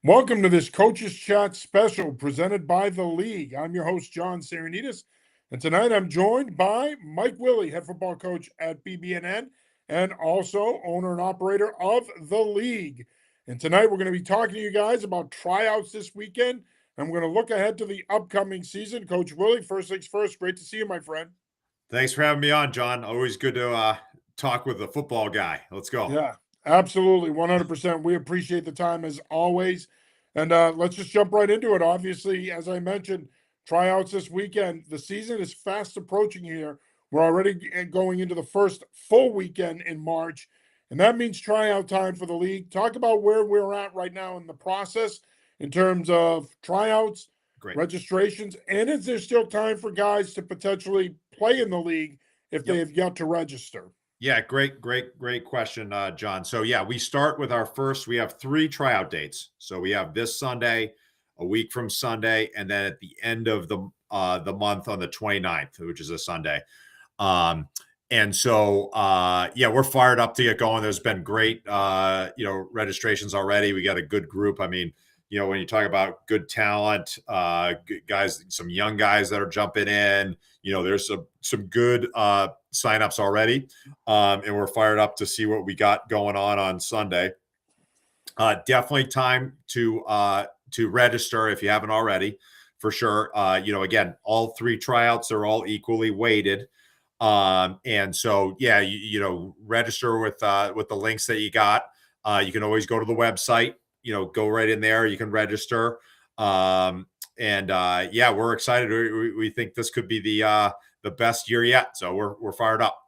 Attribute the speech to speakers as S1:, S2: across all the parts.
S1: Welcome to this Coaches Chat special presented by the league. I'm your host, John Serenitas, and tonight I'm joined by Mike Willey, head football coach at BBNN and also owner and operator of the league. And tonight we're going to be talking to you guys about tryouts this weekend, and we're going to look ahead to the upcoming season. Coach Willey, first things first, great to see you, my friend.
S2: Thanks for having me on, John. Always good to talk with a football guy. Let's go.
S1: Yeah, absolutely. 100%. We appreciate the time as always. And let's just jump right into it. Obviously, as I mentioned, tryouts this weekend. The season is fast approaching here. We're already going into the first full weekend in March, and that means tryout time for the league. Talk about where we're at right now in the process in terms of tryouts,
S2: Great.
S1: registrations, and is there still time for guys to potentially play in the league if they have yet to register?
S2: Yeah, great question, John. So yeah, we start with we have 3 tryout dates. So we have this Sunday, a week from Sunday, and then at the end of the month on the 29th, which is a Sunday. And so yeah, we're fired up to get going. There's been great registrations already. We got a good group. I mean, when you talk about good talent, guys, some young guys that are jumping in, there's some good signups already. And we're fired up to see what we got going on Sunday. Definitely time to register if you haven't already, for sure. Again, all 3 tryouts are all equally weighted. And so, yeah, register with the links that you got. You can always go to the website, go right in there. You can register. Yeah, we're excited. We think this could be the best year yet. So we're fired up.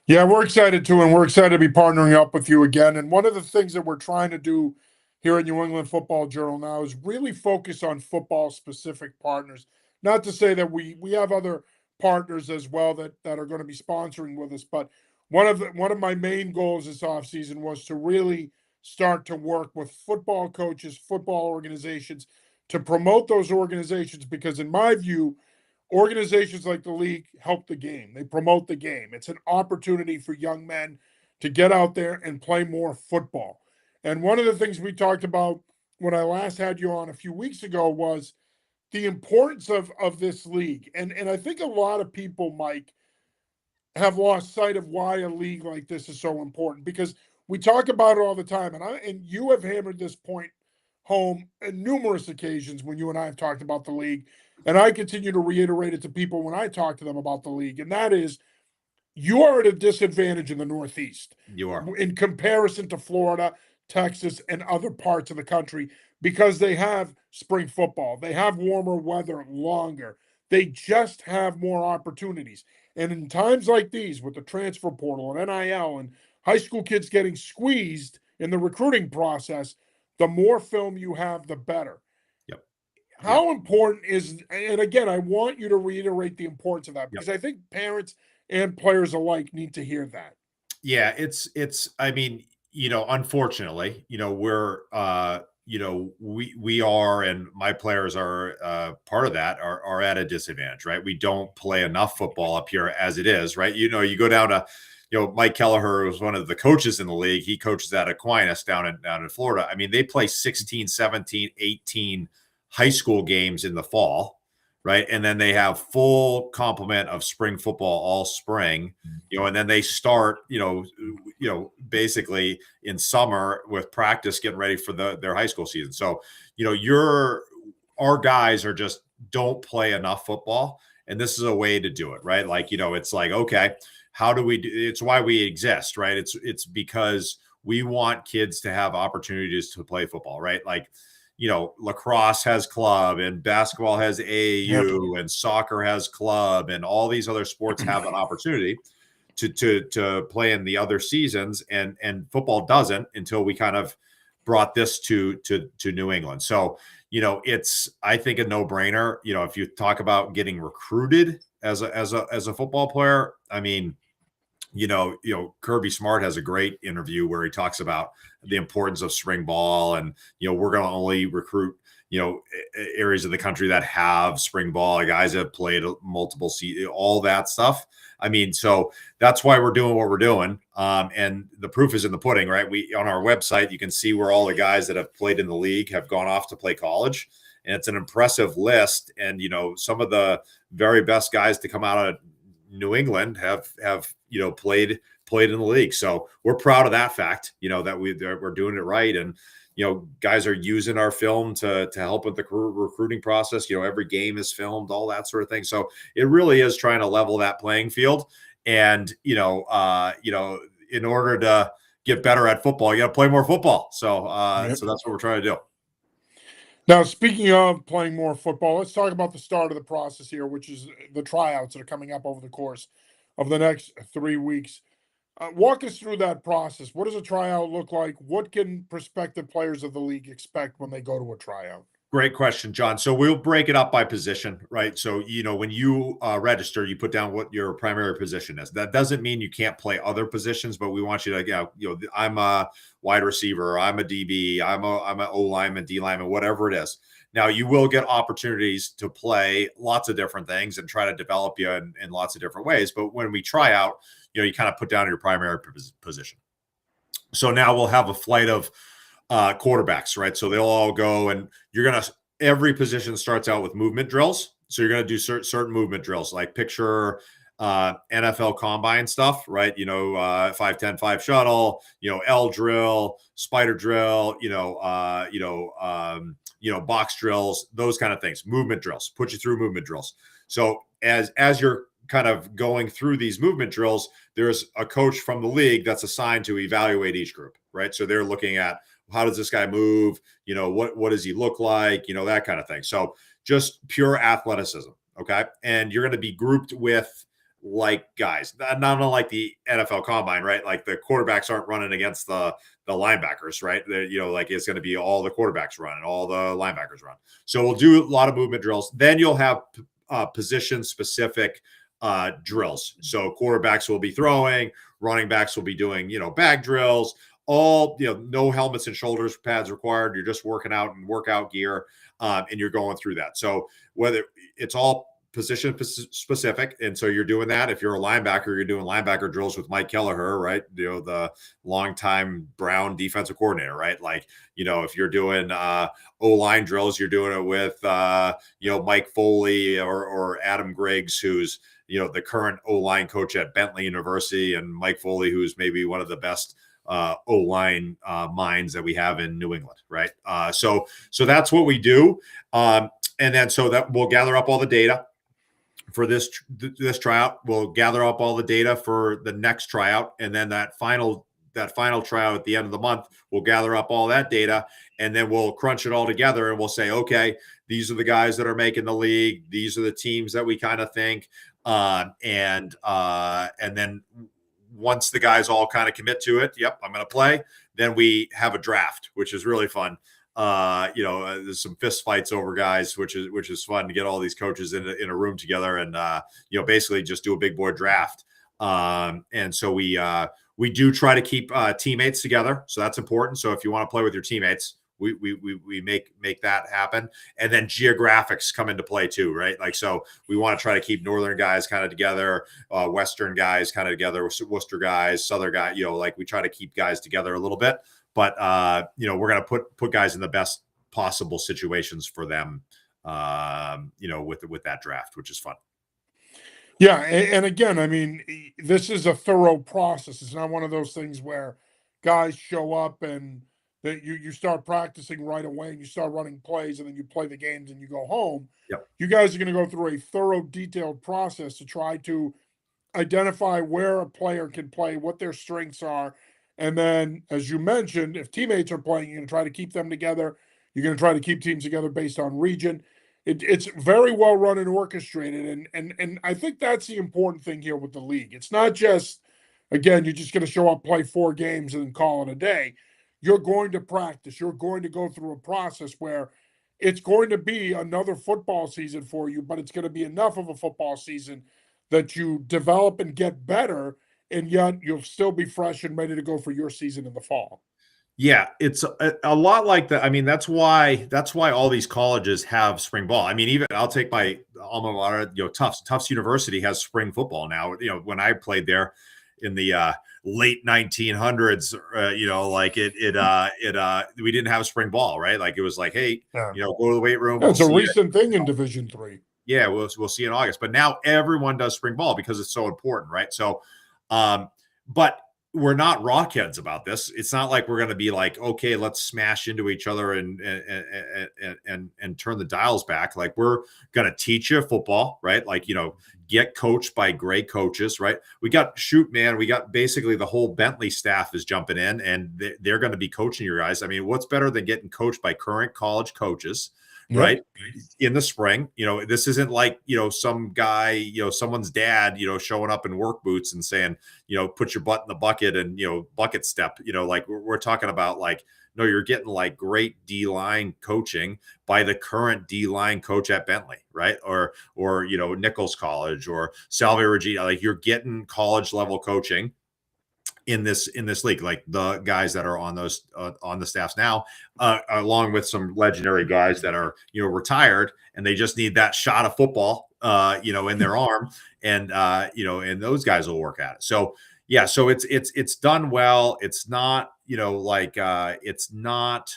S1: Yeah, we're excited too, and we're excited to be partnering up with you again. And one of the things that we're trying to do here at New England Football Journal now is really focus on football specific partners. Not to say that we have other partners as well that are going to be sponsoring with us, but one of my main goals this offseason was to really start to work with football coaches, football organizations to promote those organizations because in my view, organizations like the league help the game. They promote the game. It's an opportunity for young men to get out there and play more football. And one of the things we talked about when I last had you on a few weeks ago was the importance of this league. And I think a lot of people, Mike, have lost sight of why a league like this is so important because we talk about it all the time. And you have hammered this point home on numerous occasions when you and I have talked about the league. And I continue to reiterate it to people when I talk to them about the league. And that is you are at a disadvantage in the Northeast.
S2: You are.
S1: In comparison to Florida, Texas, and other parts of the country because they have spring football. They have warmer weather longer. They just have more opportunities. And in times like these, with the transfer portal and NIL and high school kids getting squeezed in the recruiting process, the more film you have, the better.
S2: Yep.
S1: How important is, and again, I want you to reiterate the importance of that because I think parents and players alike need to hear that.
S2: Yeah, I mean, unfortunately, we're we are, and my players are part of that, are at a disadvantage, right? We don't play enough football up here as it is, right? You go down to, Mike Kelleher was one of the coaches in the league. He coaches at Aquinas down in Florida. I mean, they play 16, 17, 18 high school games in the fall, right? And then they have full complement of spring football all spring, and then they start, basically in summer with practice, getting ready for their high school season. So, our guys are just don't play enough football. And this is a way to do it, right? Like, it's like, okay, how do we do? It's why we exist, right? It's because we want kids to have opportunities to play football, right? Like, lacrosse has club and basketball has AAU and soccer has club and all these other sports have an opportunity to play in the other seasons, and football doesn't until we kind of brought this to New England. So, it's, I think, a no-brainer. If you talk about getting recruited as a football player, I mean, Kirby Smart has a great interview where he talks about the importance of spring ball, and we're going to only recruit areas of the country that have spring ball, guys that have played multiple seasons, all that stuff. I mean, so that's why we're doing what we're doing. And the proof is in the pudding, right? We on our website, you can see where all the guys that have played in the league have gone off to play college, and it's an impressive list. And some of the very best guys to come out of New England have played in the league. So we're proud of that fact, that we're doing it right. And guys are using our film to help with the recruiting process. Every game is filmed, all that sort of thing. So it really is trying to level that playing field. And in order to get better at football, you got to play more football. So so that's what we're trying to do.
S1: Now, speaking of playing more football, let's talk about the start of the process here, which is the tryouts that are coming up over the course of the next 3 weeks. Walk us through that process. What does a tryout look like? What can prospective players of the league expect when they go to a tryout?
S2: Great question, John. So we'll break it up by position, right? So, when you register, you put down what your primary position is. That doesn't mean you can't play other positions, but we want you to, I'm a wide receiver, I'm a DB, I'm an O lineman, D lineman, whatever it is. Now, you will get opportunities to play lots of different things and try to develop you in lots of different ways. But when we try out, you kind of put down your primary position. So now we'll have a flight of quarterbacks, right? So they'll all go, and every position starts out with movement drills. So you're going to do certain movement drills, like picture NFL combine stuff, right? 5-10-5 shuttle, L drill, spider drill, box drills, those kind of things, movement drills, put you through movement drills. So as you're kind of going through these movement drills, there's a coach from the league that's assigned to evaluate each group, right? So they're looking at, how does this guy move? What does he look like? That kind of thing. So just pure athleticism. Okay. And you're going to be grouped with guys, not unlike the NFL combine, right? Like the quarterbacks aren't running against the linebackers, right? It's going to be all the quarterbacks run and all the linebackers run. So we'll do a lot of movement drills. Then you'll have position specific drills. So quarterbacks will be throwing, running backs will be doing, bag drills, all, no helmets and shoulders pads required. You're just working out in workout gear, and you're going through that. So whether it's all position specific, and so you're doing that. If you're a linebacker, you're doing linebacker drills with Mike Kelleher, right? The longtime Brown defensive coordinator, right? If you're doing O-line drills, you're doing it with Mike Foley or Adam Griggs, who's the current O-line coach at Bentley University, and Mike Foley, who's maybe one of the best O-line minds that we have in New England, right? So that's what we do, and then so that we'll gather up all the data for this tryout. We'll gather up all the data for the next tryout, and then that final tryout at the end of the month, we'll gather up all that data, and then we'll crunch it all together, and we'll say, okay, these are the guys that are making the league. These are the teams that we kind of think, and then once the guys all kind of commit to it, yep, I'm going to play, then we have a draft, which is really fun. There's some fist fights over guys, which is fun to get all these coaches in a room together and, basically just do a big boy draft. And so we do try to keep teammates together. So that's important. So if you want to play with your teammates, we make that happen. And then geographics come into play too, right? So we want to try to keep Northern guys kind of together, Western guys kind of together, Worcester guys, Southern guys, we try to keep guys together a little bit, but we're going to put guys in the best possible situations for them, with that draft, which is fun.
S1: Yeah, and again, I mean, this is a thorough process. It's not one of those things where guys show up and that you start practicing right away and you start running plays and then you play the games and you go home.
S2: Yep.
S1: You guys are going to go through a thorough, detailed process to try to identify where a player can play, what their strengths are, and then, as you mentioned, if teammates are playing, you're going to try to keep them together. You're going to try to keep teams together based on region. It's very well run and orchestrated, and I think that's the important thing here with the league. It's not just, again, you're just going to show up, play 4 games, and then call it a day. You're going to practice. You're going to go through a process where it's going to be another football season for you, but it's going to be enough of a football season that you develop and get better and yet you'll still be fresh and ready to go for your season in the fall.
S2: Yeah, it's a lot like that. I mean, that's why all these colleges have spring ball. I mean, even I'll take my alma mater, Tufts University has spring football now. When I played there in the late 1900s, like we didn't have spring ball, right? Like it was like, hey,
S1: Yeah.
S2: go to the weight room.
S1: Yeah,
S2: We'll
S1: it's a
S2: see you.
S1: recent thing in Division Three.
S2: Yeah, we'll see you in August. But now everyone does spring ball because it's so important, right? So, but we're not rockheads about this. It's not like we're going to be like, okay, let's smash into each other and turn the dials back. Like we're going to teach you football, right? Like get coached by great coaches, right? We got basically the whole Bentley staff is jumping in, and they're going to be coaching your guys. I mean, what's better than getting coached by current college coaches?
S1: Yep.
S2: Right in the spring. This isn't like some guy, someone's dad, showing up in work boots and saying, put your butt in the bucket and bucket step. Like we're talking about, like, no, you're getting like great D-line coaching by the current D-line coach at Bentley, right? Or Nichols College or Salve Regina. Like you're getting college level coaching in this league, like the guys that are on those on the staffs now, along with some legendary guys that are retired, and they just need that shot of football in their arm, and and those guys will work at it. So yeah, so it's done well. It's not it's not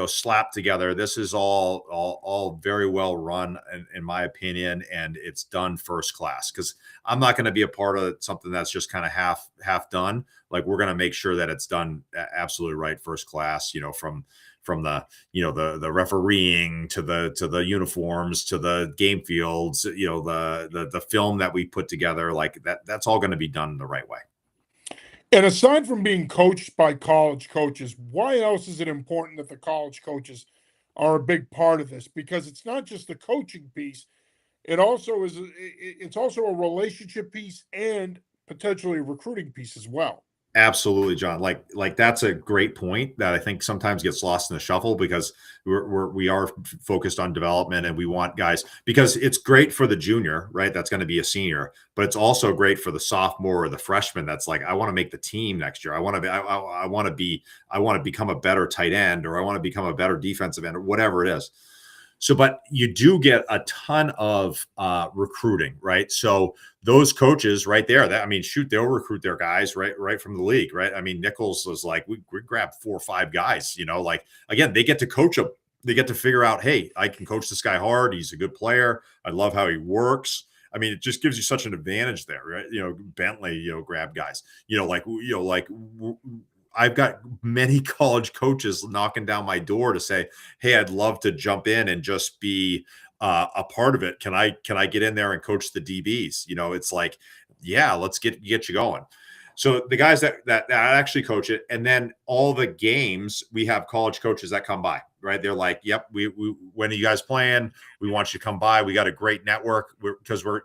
S2: slapped together. This is all very well run in my opinion, and it's done first class, because I'm not going to be a part of something that's just kind of half done. Like we're going to make sure that it's done absolutely right, first class, from the the refereeing to the uniforms to the game fields, the film that we put together, like that's all going to be done the right way.
S1: And aside from being coached by college coaches, why else is it important that the college coaches are a big part of this? Because it's not just the coaching piece; it's also a relationship piece and potentially a recruiting piece as well.
S2: Absolutely, John. Like that's a great point that I think sometimes gets lost in the shuffle, because we are focused on development, and we want guys, because it's great for the junior, right? That's going to be a senior, but it's also great for the sophomore or the freshman. That's like, I want to make the team next year. I want to be, I want to be, I want to become a better tight end, or I want to become a better defensive end, or whatever it is. So, but you do get a ton of recruiting, right? So those coaches right there, I mean, shoot, they'll recruit their guys right from the league, right? I mean, Nichols was like, we grabbed 4 or 5 guys, like, again, they get to coach them. They get to figure out, hey, I can coach this guy hard. He's a good player. I love how he works. I mean, it just gives you such an advantage there, right? Bentley, grab guys, I've got many college coaches knocking down my door to say, "Hey, I'd love to jump in and just be a part of it. Can I get in there and coach the DBs?" It's like, yeah, let's get you going. So the guys that actually coach it, and then all the games, we have college coaches that come by, right? They're like, "Yep, we when are you guys playing? We want you to come by. We got a great network, because we're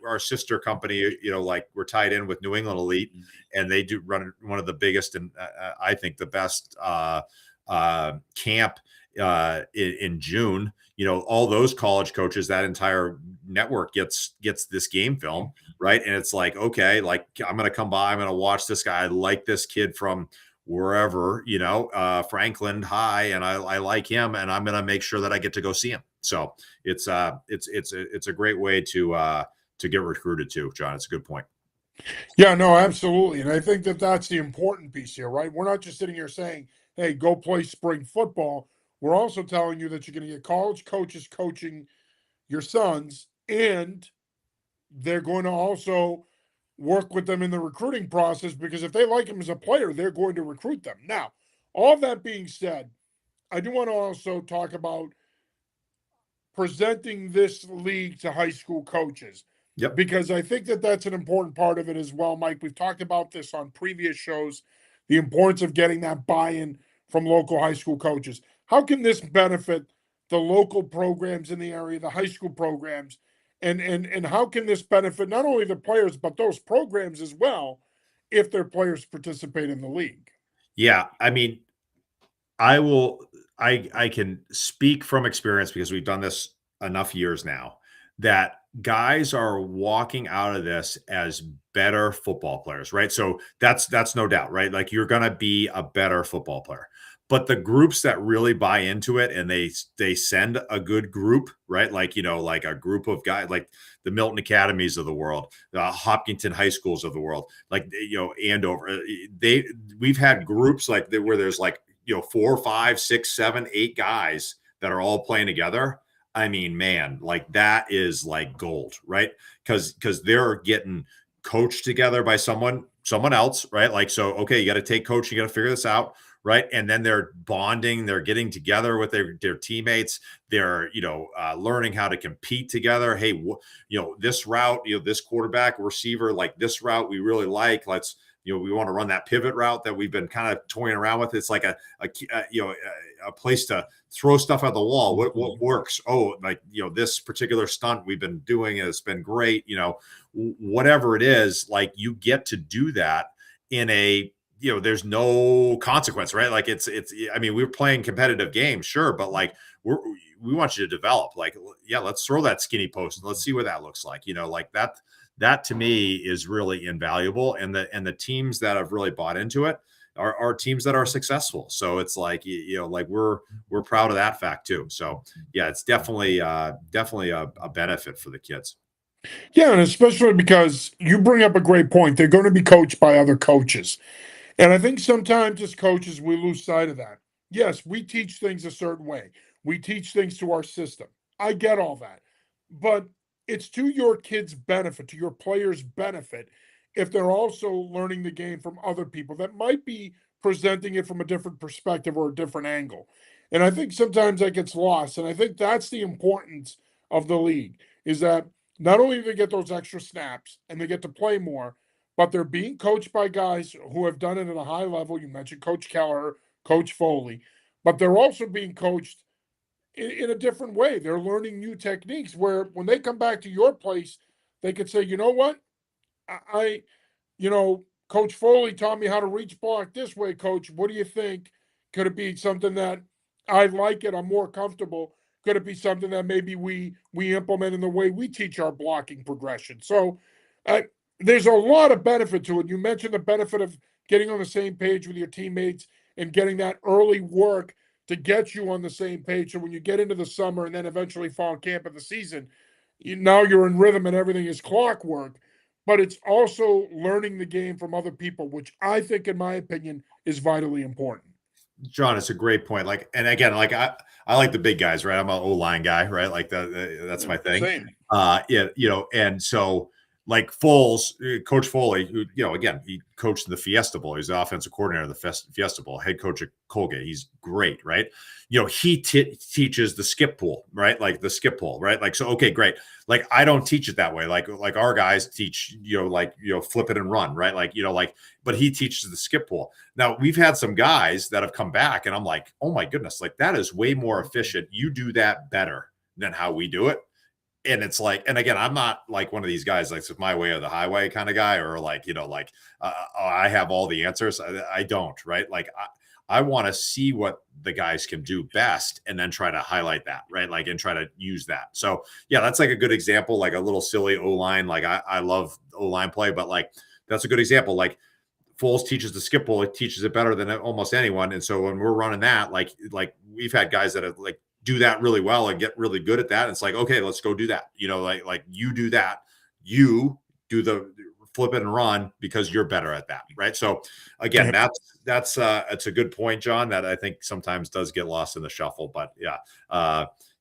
S2: our sister company, like we're tied in with New England Elite, and they do run one of the biggest and I think the best camp in June. All those college coaches, that entire network gets this game film, right? And it's like, okay, like I'm going to come by, I'm going to watch this guy. I like this kid from wherever, Franklin High, and I like him, and I'm going to make sure that I get to go see him. So it's a great way to get recruited too, John. It's a good point.
S1: Yeah, no, absolutely. And I think that that's the important piece here, right? We're not just sitting here saying, hey, go play spring football. We're also telling you that you're going to get college coaches coaching your sons, and they're going to also work with them in the recruiting process, because if they like him as a player, they're going to recruit them. Now, all that being said, I do want to also talk about presenting this league to high school coaches.
S2: Yep.
S1: Because I think that that's an important part of it as well, Mike. We've talked about this on previous shows, the importance of getting that buy-in from local high school coaches. How can this benefit the local programs in the area, the high school programs, and how can this benefit not only the players but those programs as well, if their players participate in the league?
S2: Yeah, I mean, I can speak from experience, because we've done this enough years now, that guys are walking out of this as better football players, right? So that's no doubt, right? Like you're going to be a better football player. But the groups that really buy into it and they send a good group, right? Like, like a group of guys like the Milton Academies of the world, the Hopkinton High Schools of the world, like Andover. We've had groups like that where there's like, 4, 5, 6, 7, 8 guys that are all playing together. I mean, man, like that is like gold, right? Because they're getting coached together by someone else, right? Like, so okay, you got to take coaching, you got to figure this out, right? And then they're bonding, they're getting together with their teammates, they're learning how to compete together. Hey, this route, this quarterback, receiver, like this route we really like. Let's we want to run that pivot route that we've been kind of toying around with. It's like a place to throw stuff at the wall. What works? Oh, like this particular stunt we've been doing has been great. Whatever it is, like you get to do that in a there's no consequence, right? Like it's I mean, we're playing competitive games, sure, but like we want you to develop. Like, yeah, let's throw that skinny post and let's see what that looks like. Like that to me is really invaluable. And the teams that have really bought into it are teams that are successful. So it's like, like we're proud of that fact too. So yeah, it's definitely a benefit for the kids.
S1: Yeah, and especially because you bring up a great point. They're going to be coached by other coaches. And I think sometimes as coaches, we lose sight of that. Yes, we teach things a certain way, we teach things to our system. I get all that. But it's to your kids' benefit, to your players' benefit, if they're also learning the game from other people that might be presenting it from a different perspective or a different angle. And I think sometimes that gets lost. And I think that's the importance of the league is that not only do they get those extra snaps and they get to play more, but they're being coached by guys who have done it at a high level. You mentioned Coach Keller, Coach Foley, but they're also being coached in a different way. They're learning new techniques where when they come back to your place, they could say, you know what? I Coach Foley taught me how to reach block this way, Coach. What do you think? Could it be something that I like it? I'm more comfortable. Could it be something that maybe we implement in the way we teach our blocking progression? So uh, there's a lot of benefit to it. You mentioned the benefit of getting on the same page with your teammates and getting that early work to get you on the same page. So when you get into the summer and then eventually fall camp of the season, now you're in rhythm and everything is clockwork. But it's also learning the game from other people, which I think, in my opinion, is vitally important.
S2: John, it's a great point. Like, and again, like I like the big guys, right? I'm an O-line guy, right? Like that's my thing.
S1: Same.
S2: Yeah, and so like Foles, Coach Foley, who, again, he coached in the Fiesta Bowl. He's the offensive coordinator of the Fiesta Bowl, head coach at Colgate. He's great, right? He teaches the skip pull, right? Like the skip pull, right? Like, so, okay, great. Like, I don't teach it that way. Like our guys teach, flip it and run, right? Like, but he teaches the skip pull. Now, we've had some guys that have come back and I'm like, oh my goodness, like that is way more efficient. You do that better than how we do it. And it's like, and again, I'm not like one of these guys, like it's my way or the highway kind of guy, or like, I have all the answers. I don't, right? Like I want to see what the guys can do best and then try to highlight that, right? Like, and try to use that. So yeah, that's like a good example, like a little silly O-line. Like I love O-line play, but like, that's a good example. Like Foles teaches the skip ball, it teaches it better than almost anyone. And so when we're running that, like we've had guys that have like, do that really well and get really good at that. And it's like, okay, let's go do that. Like you do that, you do the flip it and run because you're better at that. Right. So again, that's it's a good point, John, that I think sometimes does get lost in the shuffle, but yeah.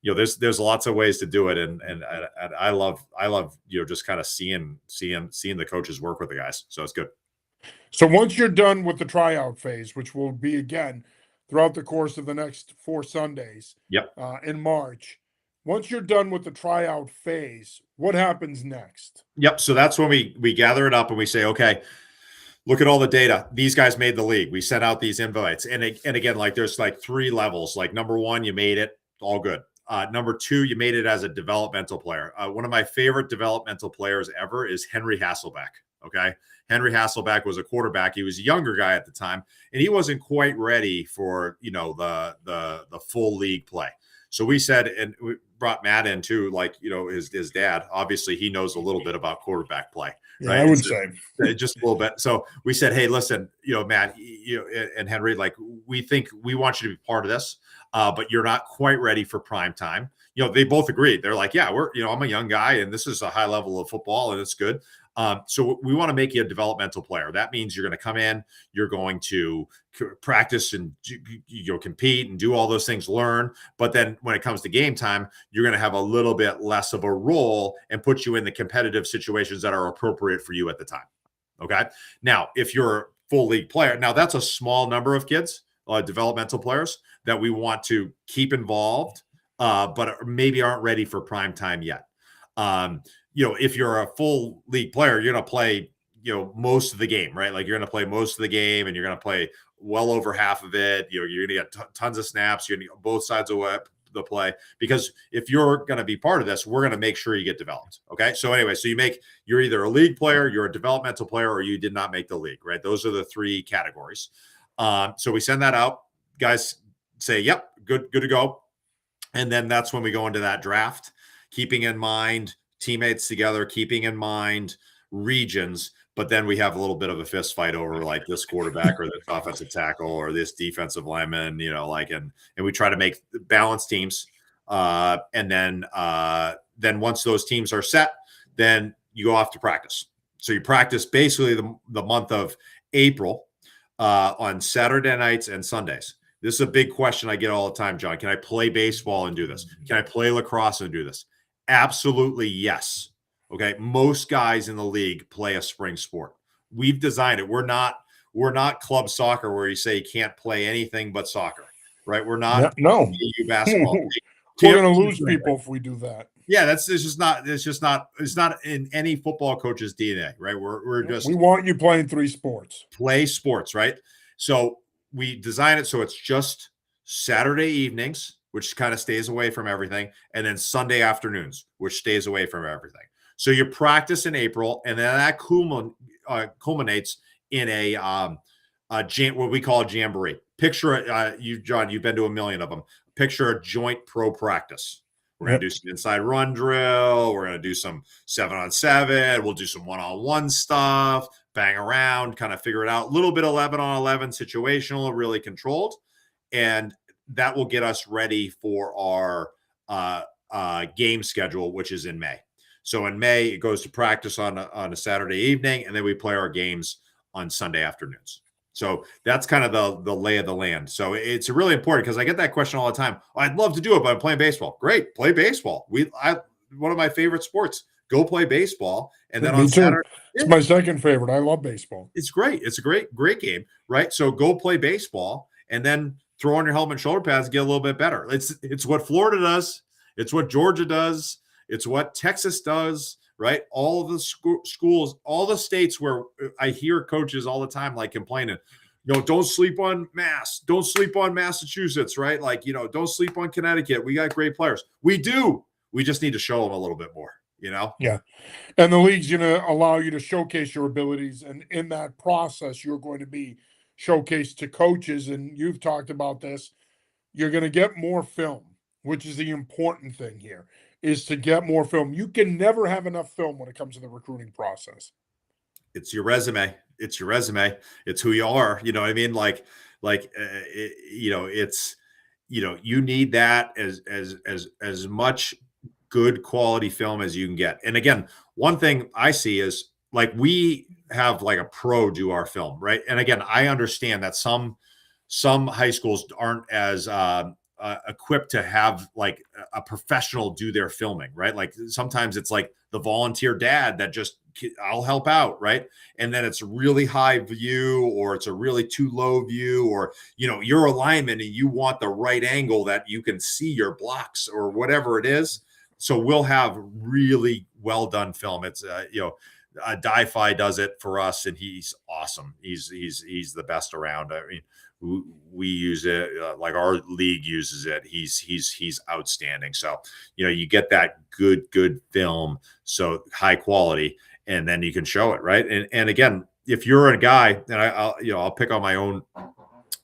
S2: There's lots of ways to do it. And I love, just kind of seeing the coaches work with the guys. So it's good.
S1: So once you're done with the tryout phase, which will be again throughout the course of the next 4 Sundays
S2: Yep.
S1: in March, once you're done with the tryout phase, what happens next?
S2: Yep. So that's when we gather it up and we say, okay, look at all the data. These guys made the league. We sent out these invites. And again, like there's like 3 levels. Like number 1, you made it, all good. Number 2, you made it as a developmental player. One of my favorite developmental players ever is Henry Hasselbeck. Okay. Henry Hasselbeck was a quarterback. He was a younger guy at the time, and he wasn't quite ready for, the full league play. So we said, and brought Matt in too, like, his dad, obviously he knows a little bit about quarterback play,
S1: Yeah,
S2: right?
S1: I would say.
S2: Just a little bit. So we said, hey, listen, Matt, and Henry, like, we think we want you to be part of this, but you're not quite ready for prime time. They both agreed. They're like, yeah, I'm a young guy and this is a high level of football and it's good. So we want to make you a developmental player. That means you're going to come in, you're going to practice and compete and do all those things, learn. But then when it comes to game time, you're going to have a little bit less of a role and put you in the competitive situations that are appropriate for you at the time. Okay. Now, if you're a full league player, now that's a small number of kids, developmental players that we want to keep involved, but maybe aren't ready for prime time yet. If you're a full league player, you're going to play, most of the game, right? Like you're going to play most of the game and you're going to play well over half of it. You're going to get tons of snaps. You're going to get both sides of the play, because if you're going to be part of this, we're going to make sure you get developed. Okay. So anyway, so you're either a league player, you're a developmental player, or you did not make the league, right? Those are the three categories. So we send that out. Guys say, yep, good to go. And then that's when we go into that draft, keeping in mind teammates together, keeping in mind regions, but then we have a little bit of a fist fight over like this quarterback or this offensive tackle or this defensive lineman, and we try to make balanced teams. And then once those teams are set, then you go off to practice. So you practice basically the month of April on Saturday nights and Sundays. This is a big question I get all the time, John. Can I play baseball and do this? Can I play lacrosse and do this? Absolutely, yes. Okay. Most guys in the league play a spring sport. We've designed it. We're not club soccer where you say you can't play anything but soccer, right? We're not
S1: no
S2: basketball.
S1: We're going to lose people if we do that.
S2: Yeah, it's not in any football coach's DNA, right? We
S1: want you playing three sports.
S2: Play sports, right? So we design it so it's just Saturday evenings, which kind of stays away from everything, and then Sunday afternoons, which stays away from everything. So you practice in April, and then that culminates in what we call a jamboree. Picture John, you've been to a million of them. Picture a joint pro practice. We're going to do some inside run drill. We're going to do some 7-on-7. We'll do some 1-on-1 stuff, bang around, kind of figure it out. A little bit 11-on-11 situational, really controlled. And that will get us ready for our game schedule, which is in May. So in May, it goes to practice on a Saturday evening, and then we play our games on Sunday afternoons. So that's kind of the lay of the land. So it's really important because I get that question all the time. I'd love to do it, but I'm playing baseball. Great, play baseball. One of my favorite sports. Go play baseball, and then on Saturday,
S1: it's my second favorite. I love baseball.
S2: It's great. It's a great game, right? So go play baseball, and then throw on your helmet and shoulder pads and get a little bit better. It's what Florida does. It's what Georgia does. It's what Texas does. Right? All of the schools, all the states where I hear coaches all the time, like complaining, don't sleep on Mass. Don't sleep on Massachusetts, right? Like, don't sleep on Connecticut. We got great players. We do. We just need to show them a little bit more,
S1: Yeah. And the league's going to allow you to showcase your abilities. And in that process, you're going to be showcased to coaches. And you've talked about this. You're going to get more film, which is the important thing here. Is to get more film. You can never have enough film when it comes to the recruiting process.
S2: It's your resume. It's your resume. It's who you are. You know what I mean? You need that as much good quality film as you can get. And again, one thing I see is like we have like a pro do our film, right? And again, I understand that some high schools aren't as equipped to have like a professional do their filming, right? Like sometimes it's like the volunteer dad that just, I'll help out, right? And then it's really high view, or it's a really too low view, or you're a lineman and you want the right angle that you can see your blocks or whatever it is. So we'll have really well done film. It's Di-Fi does it for us, and he's awesome. He's the best around. I mean, we use it, like our league uses it. He's outstanding. So, you get that good film, so high quality, and then you can show it, right? And again, if you're a guy, and I'll pick on my own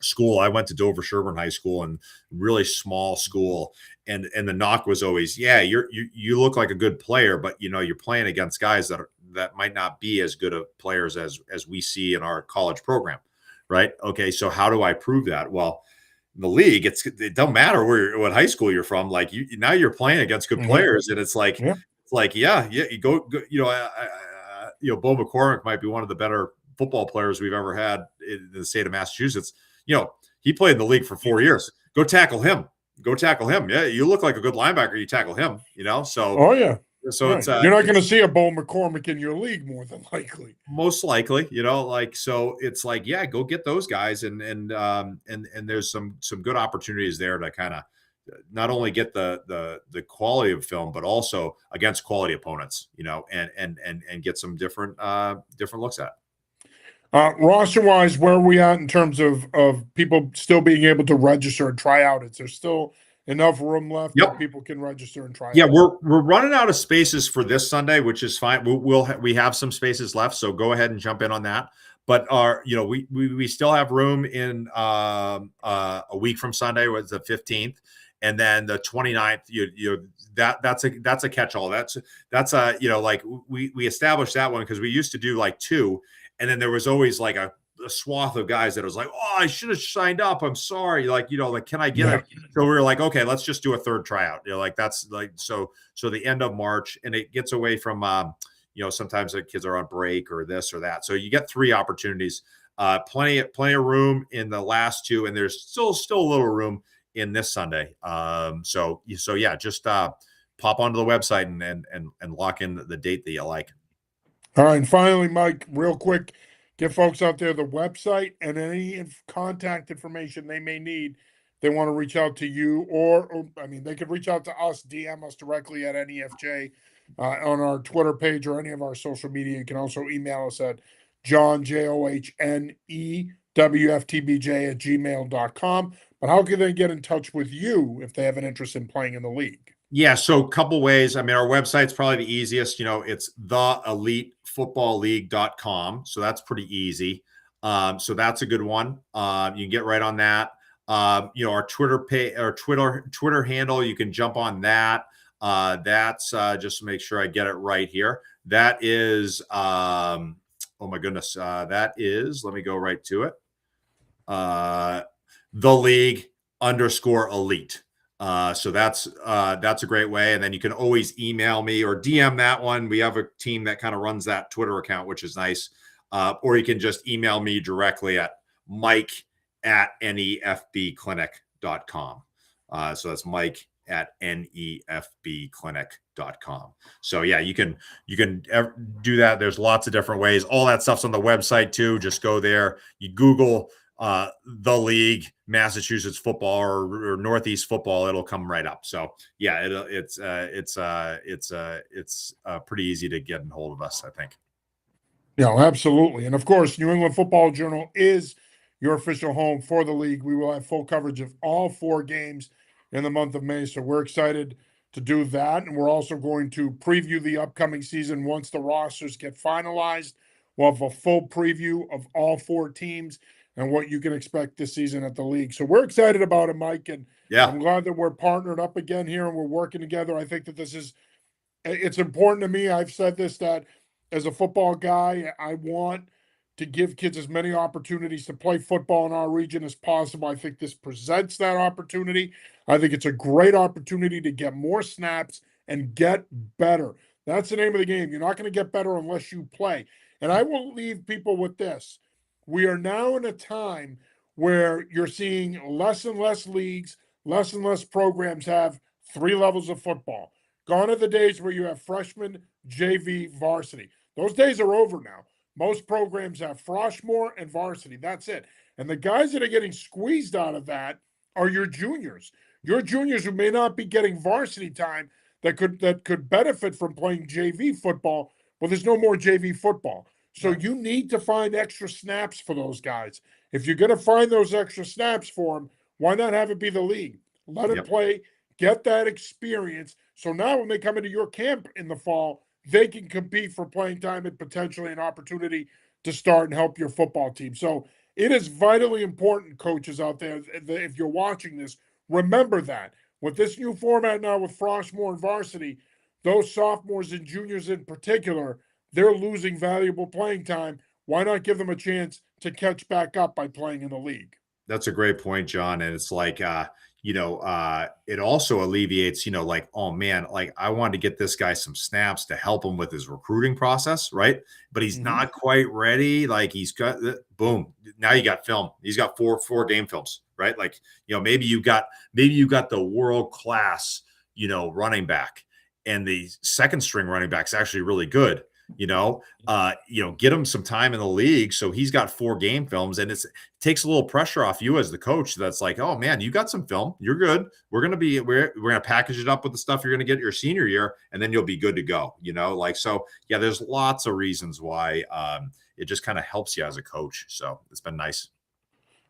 S2: school. I went to Dover Sherburne High School, and really small school. And the knock was always, yeah, you look like a good player, but you're playing against guys that might not be as good of players as we see in our college program, right? Okay, so how do I prove that? Well, in the league, it don't matter what high school you're from. Like now you're playing against good
S1: Mhm.
S2: players, and it's like
S1: Yeah.
S2: yeah, you go Bo McCormick might be one of the better football players we've ever had in the state of Massachusetts. He played in the league for 4 years. Go tackle him. Go tackle him. Yeah, you look like a good linebacker. You tackle him. So
S1: Oh yeah.
S2: it's
S1: Right. You're not going to see a Bo McCormick in your league more than likely.
S2: most likely, so it's like, yeah, go get those guys, and there's some good opportunities there to kind of not only get the quality of film, but also against quality opponents, and get some different looks at it.
S1: Roster wise, where are we at in terms of people still being able to register and try out? Is there still enough room left
S2: Yep.
S1: that people can register and try
S2: Yeah,
S1: out?
S2: we're running out of spaces for this Sunday, which is fine. We have some spaces left, so go ahead and jump in on that. But we still have room in a week from Sunday, was the 15th, and then the 29th. That's a catch-all. That's like we established that one because we used to do like two, and then there was always like a swath of guys that was like, oh, I should have signed up. I'm sorry. Like can I get it? So we were like, okay, let's just do a third tryout. Like that's like so the end of March, and it gets away from sometimes the kids are on break or this or that. So you get 3 opportunities. Plenty of room in the last 2, and there's still a little room in this Sunday. So yeah, just pop onto the website and lock in the date that you like.
S1: All right, and finally, Mike, real quick, give folks out there the website and any contact information they may need. They want to reach out to you, or I mean, they could reach out to us, DM us directly at NEFJ on our Twitter page or any of our social media. You can also email us at JohnJohnNEWFTBJ@gmail.com. But how can they get in touch with you if they have an interest in playing in the league?
S2: Yeah, so a couple ways. I mean, our website's probably the easiest. It's theelitefootballleague.com. So that's pretty easy. So that's a good one. You can get right on that. Our Twitter page or Twitter handle, you can jump on that. That's just to make sure I get it right here. That is oh my goodness. That is, let me go right to it. The league _elite. So that's a great way. And then you can always email me or DM that one. We have a team that kind of runs that Twitter account, which is nice. Or you can just email me directly at mike@nefbclinic.com. So that's mike@nefbclinic.com. So yeah, you can do that. There's lots of different ways. All that stuff's on the website too. Just go there. You Google the league, Massachusetts football or Northeast football, it'll come right up. So yeah, it's pretty easy to get in hold of us, I think.
S1: Yeah, absolutely. And of course, New England Football Journal is your official home for the league. We will have full coverage of all 4 games in the month of May. So we're excited to do that. And we're also going to preview the upcoming season once the rosters get finalized. We'll have a full preview of all 4 teams and what you can expect this season at the league. So we're excited about it, Mike. And
S2: Yeah.
S1: I'm glad that we're partnered up again here and we're working together. I think that it's important to me. I've said this, that as a football guy, I want to give kids as many opportunities to play football in our region as possible. I think this presents that opportunity. I think it's a great opportunity to get more snaps and get better. That's the name of the game. You're not going to get better unless you play. And I will leave people with this. We are now in a time where you're seeing less and less leagues, less and less programs have 3 levels of football. Gone are the days where you have freshman, JV, varsity. Those days are over now. Most programs have freshman and varsity. That's it. And the guys that are getting squeezed out of that are your juniors. Your juniors who may not be getting varsity time that could benefit from playing JV football. Well, there's no more JV football. So you need to find extra snaps for those guys. If you're going to find those extra snaps for them, why not have it be the league? Let them play, get that experience. So now when they come into your camp in the fall, they can compete for playing time and potentially an opportunity to start and help your football team. So It is vitally important, coaches out there, if you're watching this, remember that. With this new format now with Frostmore and varsity, those sophomores and juniors in particular, they're losing valuable playing time. Why not give them a chance to catch back up by playing in the league?
S2: That's a great point, John. And it's like, it also alleviates, like, oh man, like I wanted to get this guy some snaps to help him with his recruiting process, right? But he's
S1: Mhm.
S2: not quite ready. Like he's got boom. Now you got film. He's got four game films, right? Like, maybe you got the world class, running back, and the second string running back's actually really good. Get him some time in the league. So he's got 4 game films, and it takes a little pressure off you as the coach. That's like, oh man, you got some film. You're good. We're gonna package it up with the stuff you're gonna get your senior year, and then you'll be good to go. So yeah, there's lots of reasons why it just kind of helps you as a coach. So it's been nice.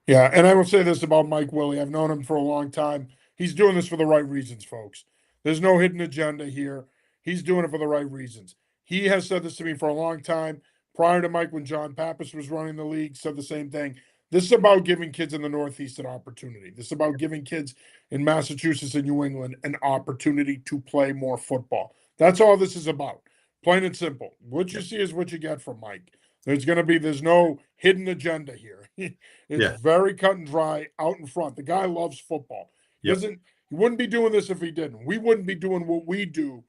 S1: Yeah, and I will say this about Mike Willey. I've known him for a long time. He's doing this for the right reasons, folks. There's no hidden agenda here. He's doing it for the right reasons. He has said this to me for a long time. Prior to Mike, when John Pappas was running the league, said the same thing. This is about giving kids in the Northeast an opportunity. This is about giving kids in Massachusetts and New England an opportunity to play more football. That's all this is about. Plain and simple. What you see is what you get from Mike. There's no hidden agenda here. It's
S2: Yeah.
S1: very cut and dry out in front. The guy loves football. He
S2: Yep.
S1: doesn't he wouldn't be doing this if he didn't. We wouldn't be doing what we do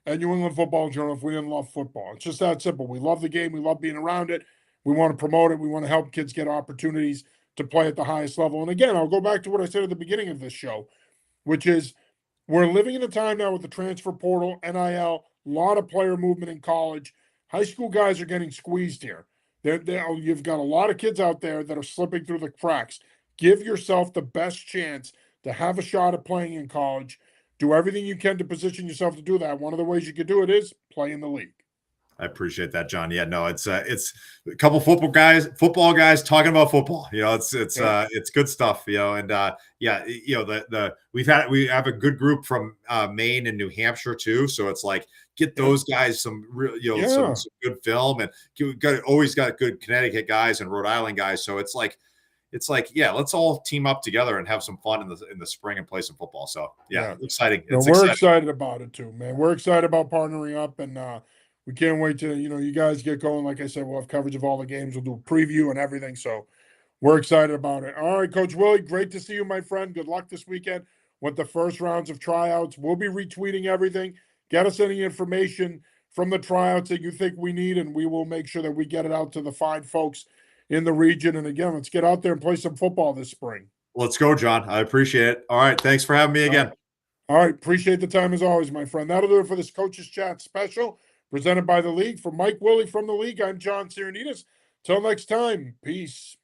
S1: at New England Football Journal if we didn't love football. It's just that simple. We love the game. We love being around it. We want to promote it. We want to help kids get opportunities to play at the highest level. And again, I'll go back to what I said at the beginning of this show, which is we're living in a time now with the transfer portal, NIL, a lot of player movement in college. High school guys are getting squeezed here. You've got a lot of kids out there that are slipping through the cracks. Give yourself the best chance to have a shot at playing in college. Do everything you can to position yourself to do that. One of the ways you could do it is play in the league.
S2: I appreciate that, John. Yeah, no, it's a couple football guys talking about football. It's good stuff. And yeah, we have a good group from Maine and New Hampshire too. So it's like get those guys some real,
S1: Yeah.
S2: some good film, and always got good Connecticut guys and Rhode Island guys. So it's like yeah, let's all team up together and have some fun in the spring and play some football. So yeah, exciting.
S1: No,
S2: It's
S1: we're
S2: exciting.
S1: excited about it too, man. We're excited about partnering up, and we can't wait to you guys get going. Like I said, we'll have coverage of all the games. We'll do a preview and everything. So we're excited about it. All right, Coach Willey, great to see you, my friend. Good luck this weekend with the first rounds of tryouts. We'll be retweeting everything. Get us any information from the tryouts that you think we need, and we will make sure that we get it out to the fine folks in the region. And again, let's get out there and play some football this spring.
S2: Let's go, John. I appreciate it. All right, thanks for having me again.
S1: All right. Appreciate the time as always, my friend. That'll do it for this Coaches Chat special presented by the league. For Mike Willey from the league, I'm John Sirenitas. Till next time, peace.